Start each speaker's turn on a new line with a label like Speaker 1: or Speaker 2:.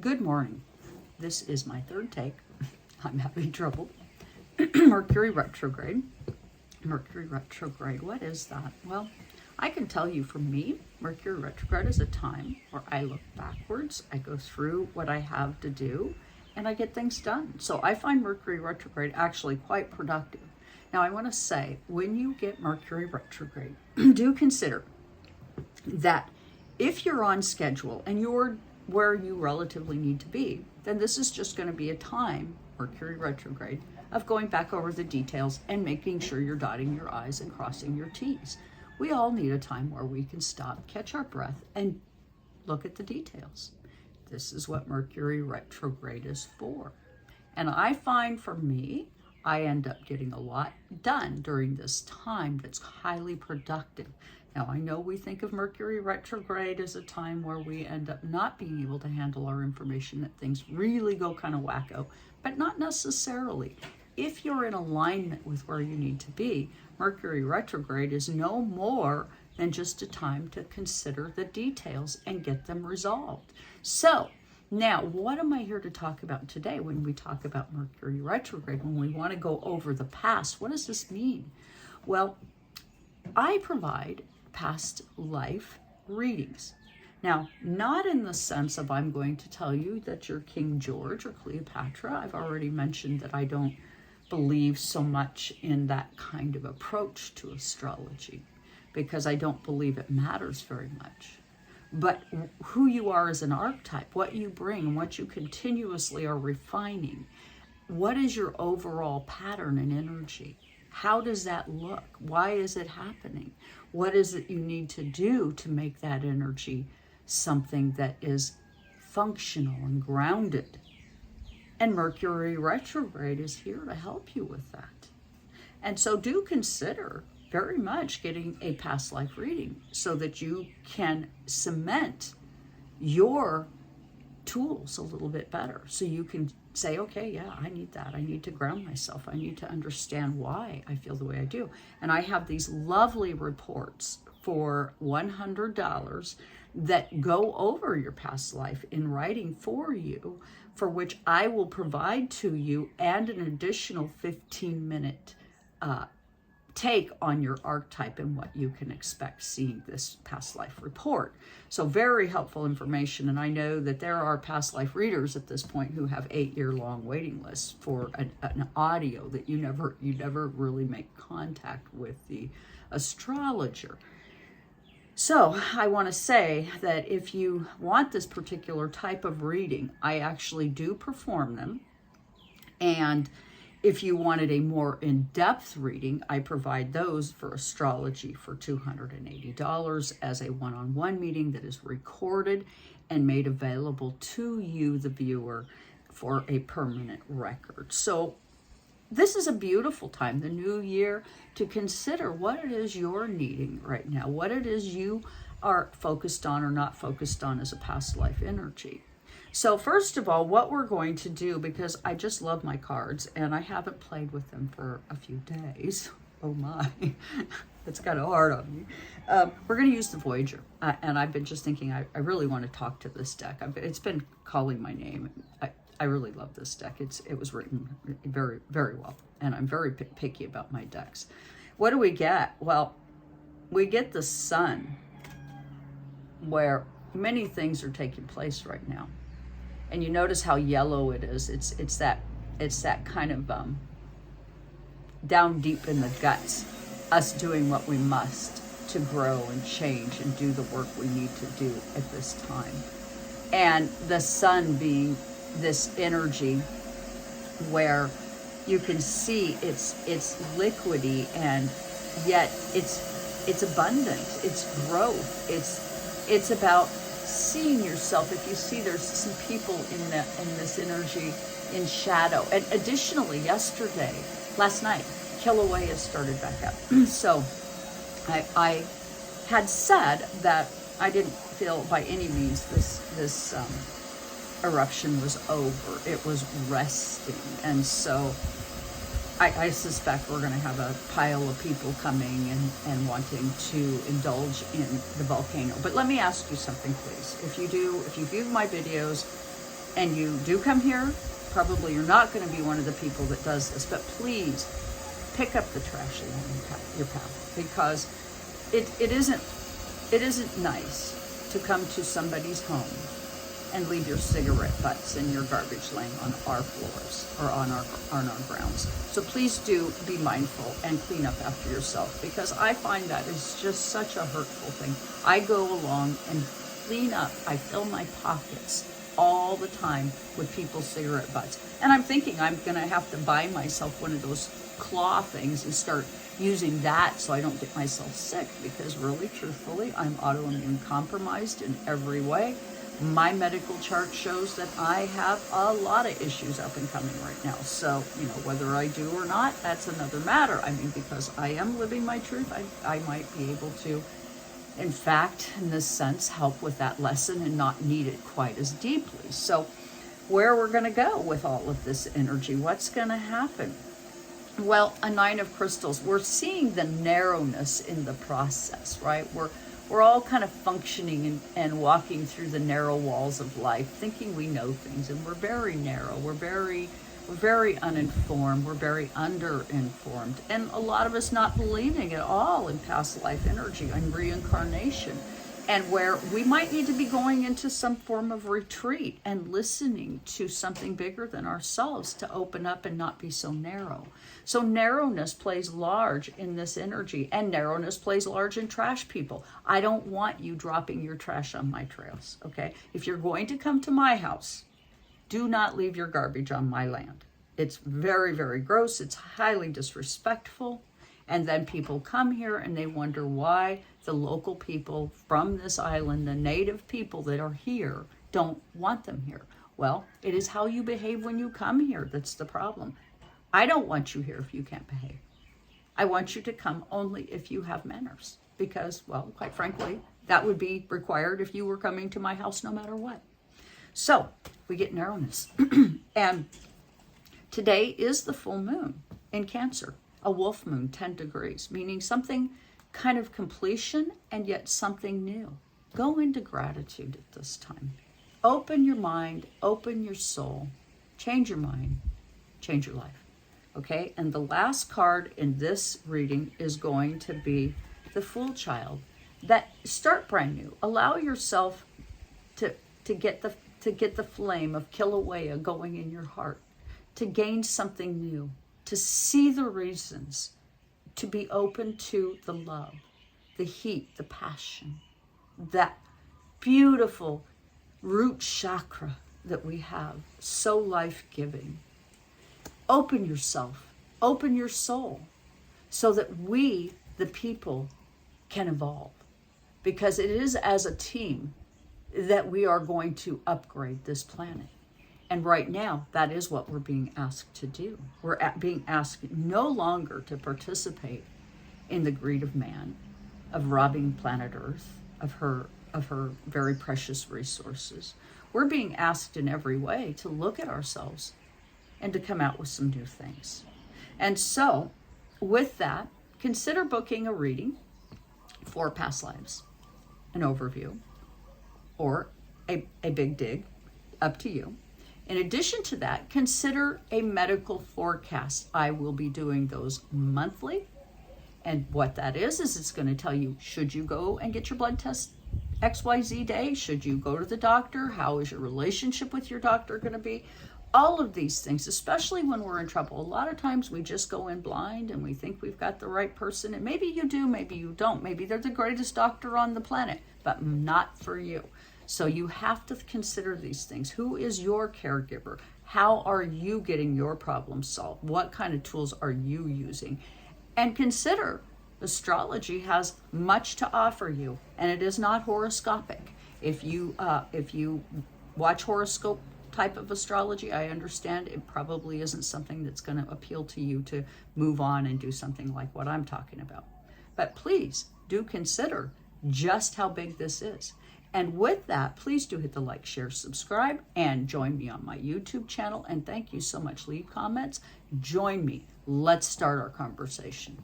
Speaker 1: Good morning. This is my third take. I'm having trouble. Mercury retrograde. Mercury retrograde, what is that? Well, I can tell you for me, Mercury retrograde is a time where I look backwards, I go through what I have to do, and I get things done. So I find Mercury retrograde actually quite productive. Now I want to say, when you get Mercury retrograde, do consider that if you're on schedule and you're where you relatively need to be, then this is just going to be a time, Mercury retrograde, of going back over the details and making sure you're dotting your I's and crossing your T's. We all need a time where we can stop, catch our breath, and look at the details. This is what Mercury retrograde is for. And I find for me, I end up getting a lot done during this time that's highly productive. Now, I know we think of Mercury retrograde as a time where we end up not being able to handle our information, that things really go kind of wacko, but not necessarily. If you're in alignment with where you need to be, Mercury retrograde is no more than just a time to consider the details and get them resolved. So, now, what am I here to talk about today when we talk about Mercury retrograde, when we want to go over the past? What does this mean? Well, I provide past life readings. Now, not in the sense of I'm going to tell you that you're King George or Cleopatra. I've already mentioned that I don't believe so much in that kind of approach to astrology because I don't believe it matters very much. But who you are as an archetype, what you bring, what you continuously are refining, what is your overall pattern and energy? How does that look? Why is it happening? What is it you need to do to make that energy something that is functional and grounded? And Mercury retrograde is here to help you with that. And so do consider very much getting a past life reading so that you can cement your tools a little bit better. So you can say, okay, yeah, I need that. I need to ground myself. I need to understand why I feel the way I do. And I have these lovely reports for $100 that go over your past life in writing for you, for which I will provide to you, and an additional 15-minute take on your archetype and what you can expect seeing this past life report. So very helpful information. And I know that there are past life readers at this point who have 8-year-long waiting lists for an audio that you never really make contact with the astrologer. So I want to say that if you want this particular type of reading, I actually do perform them. And if you wanted a more in-depth reading, I provide those for astrology for $280 as a one-on-one meeting that is recorded and made available to you, the viewer, for a permanent record. So this is a beautiful time, the new year, to consider what it is you're needing right now, what it is you are focused on or not focused on as a past life energy. So first of all, what we're going to do, because I just love my cards and I haven't played with them for a few days. Oh my, it's kind of hard on me. We're going to use the Voyager. And I've been just thinking, I really want to talk to this deck. It's been calling my name. I really love this deck. It was written very, very well. And I'm very picky about my decks. What do we get? Well, we get the Sun, where many things are taking place right now. And you notice how yellow it is. It's that kind of down deep in the guts, us doing what we must to grow and change and do the work we need to do at this time. And the Sun being this energy where you can see it's liquidy, and yet it's abundant, it's growth, it's about seeing yourself. If you see there's some people in this energy in shadow. And additionally, last night, Kilauea started back up. So I had said that I didn't feel by any means this eruption was over. It was resting. And so I suspect we're going to have a pile of people coming and wanting to indulge in the volcano. But let me ask you something, please. If you view my videos, and you do come here, probably you're not going to be one of the people that does this, but please pick up the trash along your path, because it isn't nice to come to somebody's home and leave your cigarette butts and your garbage laying on our floors or on our grounds. So please do be mindful and clean up after yourself, because I find that is just such a hurtful thing. I go along and clean up. I fill my pockets all the time with people's cigarette butts. And I'm thinking I'm gonna have to buy myself one of those claw things and start using that so I don't get myself sick, because really, truthfully, I'm autoimmune compromised in every way. My medical chart shows that I have a lot of issues up and coming right now. So, whether I do or not, that's another matter. I mean, because I am living my truth, I might be able to, in fact, in this sense, help with that lesson and not need it quite as deeply. So where we're going to go with all of this energy, what's going to happen? Well, a 9 of crystals, we're seeing the narrowness in the process, right? We're all kind of functioning and walking through the narrow walls of life, thinking we know things, and we're very narrow. We're very uninformed. We're very underinformed, and a lot of us not believing at all in past life energy and reincarnation, and where we might need to be going into some form of retreat and listening to something bigger than ourselves to open up and not be so narrow. So narrowness plays large in this energy, and narrowness plays large in trash people. I don't want you dropping your trash on my trails, okay? If you're going to come to my house, do not leave your garbage on my land. It's very, very gross. It's highly disrespectful. And then people come here and they wonder why the local people from this island, the native people that are here, don't want them here. Well, it is how you behave when you come here that's the problem. I don't want you here if you can't behave. I want you to come only if you have manners, because, well, quite frankly, that would be required if you were coming to my house no matter what. So we get narrowness. And today is the full moon in Cancer, a wolf moon, 10 degrees, meaning something kind of completion and yet something new. Go into gratitude at this time. Open your mind, open your soul, change your mind, change your life. Okay, and the last card in this reading is going to be the Fool Child. That start brand new. Allow yourself to get the flame of Kilauea going in your heart, to gain something new, to see the reasons, to be open to the love, the heat, the passion, that beautiful root chakra that we have, so life-giving. Open yourself, open your soul, so that we, the people, can evolve. Because it is as a team that we are going to upgrade this planet. And right now, that is what we're being asked to do. We're being asked no longer to participate in the greed of man, of robbing planet Earth of her very precious resources. We're being asked in every way to look at ourselves and to come out with some new things. And so, with that, consider booking a reading for past lives, an overview, or a big dig, up to you. In addition to that, consider a medical forecast. I will be doing those monthly. And what that is it's going to tell you, should you go and get your blood test XYZ day? Should you go to the doctor? How is your relationship with your doctor going to be? All of these things, especially when we're in trouble. A lot of times we just go in blind and we think we've got the right person. And maybe you do, maybe you don't. Maybe they're the greatest doctor on the planet, but not for you. So you have to consider these things. Who is your caregiver? How are you getting your problems solved? What kind of tools are you using? And consider astrology has much to offer you, and it is not horoscopic. If you watch horoscope type of astrology, I understand it probably isn't something that's going to appeal to you to move on and do something like what I'm talking about. But please do consider just how big this is. And with that, please do hit the like, share, subscribe, and join me on my YouTube channel. And thank you so much. Leave comments. Join me. Let's start our conversation.